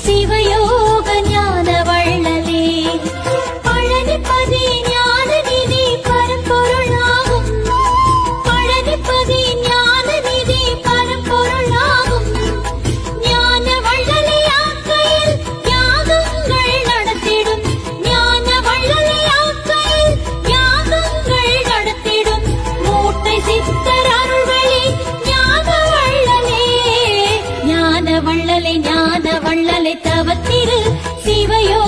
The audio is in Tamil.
சிவயோக ஞான வள்ளலே பழனிபதி ஞான நிதி பரம்பொருளாகும் பழனிபதி ஞான நிதி பரம்பொருளாகும் ஞான வள்ளலே ஆக்கையில் யாகங்கள் நடத்திடும் ஞான வள்ளலே ஆக்கையில் யாகங்கள் நடத்திடும் மூட்டை சித்தர் அருள்வழி ஞான வள்ளலே ஞான வள்ளலே தவத்திரு சிவயோ